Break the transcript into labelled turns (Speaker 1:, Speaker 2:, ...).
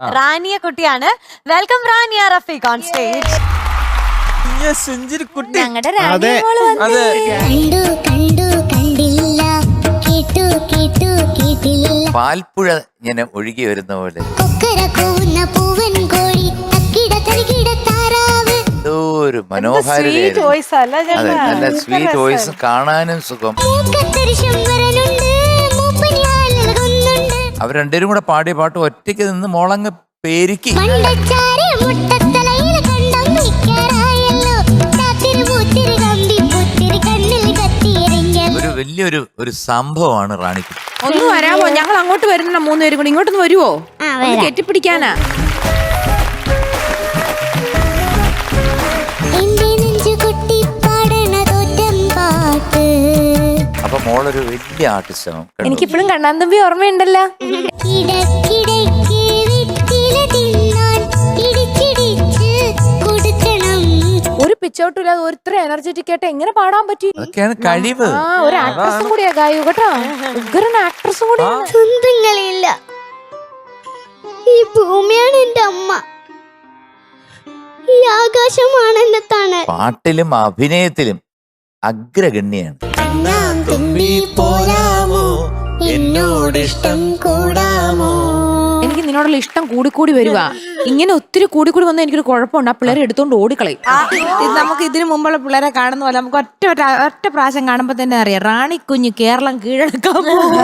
Speaker 1: Rania കുട്ടിയാണ്. Welcome Rania Rafeeq on stage.
Speaker 2: ഞങ്ങളുടെ Rania മോള് വന്നേ.
Speaker 3: പാൽപ്പുഴ ഇങ്ങനെ ഒഴുകി വരുന്ന പോലെ എന്തോ ഒരു മനോഹാരിതയായിരുന്നു. അതെ, നല്ല സ്വീറ്റ് വോയിസ്, കാണാനും സുഖം. അവർ രണ്ടുപേരും കൂടെ പാടിയ പാട്ട് ഒറ്റയ്ക്ക് നിന്ന് മോളങ്ങ് പേരിക്ക്. ഒരു വലിയൊരു സംഭവമാണ് റാണിക്ക്.
Speaker 2: ഒന്ന് വരാമോ? ഞങ്ങൾ അങ്ങോട്ട് വരുന്ന 3 പേരും കൂടി. ഇങ്ങോട്ടൊന്ന് വരുവോ? കെട്ടിപ്പിടിക്കാനാ.
Speaker 3: അപ്പൊ മോളൊരു വലിയ ആർട്ടിസ്റ്റാണ്.
Speaker 2: എനിക്കിപ്പോഴും കണ്ണാൻ തുമ്പി ഓർമ്മയുണ്ടല്ലോ. ഒരു പിച്ചോട്ടില്ലാതെ ഒരുത്ര എനർജറ്റിക് ആയിട്ട് എങ്ങനെ പാടാൻ പറ്റി?
Speaker 3: അതൊക്കെയാണ് കഴിവ്.
Speaker 2: ഒരു ആക്ട്രസും കൂടിയാ ഗായു കേട്ടോ. ഉഗ്രൻ ആക്ട്രസും കൂടിയാണ്.
Speaker 4: സ്വന്തങ്ങളില്ല. ഈ ഭൂമിയാണ് എന്റെ അമ്മ, ഈ ആകാശമാണ് എന്റെ തണൽ.
Speaker 3: പാട്ടിലും അഭിനയത്തിലും അഗ്രഗണ്യാണ്.
Speaker 2: എനിക്ക് നിന്നോടുള്ള ഇഷ്ടം കൂടിക്കൂടി വരുവാ. ഇങ്ങനെ ഒത്തിരി കൂടിക്കൂടി വന്നാൽ എനിക്കൊരു കുഴപ്പമുണ്ട്. ആ പിള്ളേരെ എടുത്തോണ്ട് ഓടിക്കളയും. നമുക്ക് ഇതിനു മുമ്പുള്ള പിള്ളേരെ കാണുന്ന പോലെ നമുക്ക് ഒറ്റ പ്രാവശ്യം കാണുമ്പോ തന്നെ അറിയാം റാണി കുഞ്ഞ് കേരളം കീഴടക്കാൻ പോകും.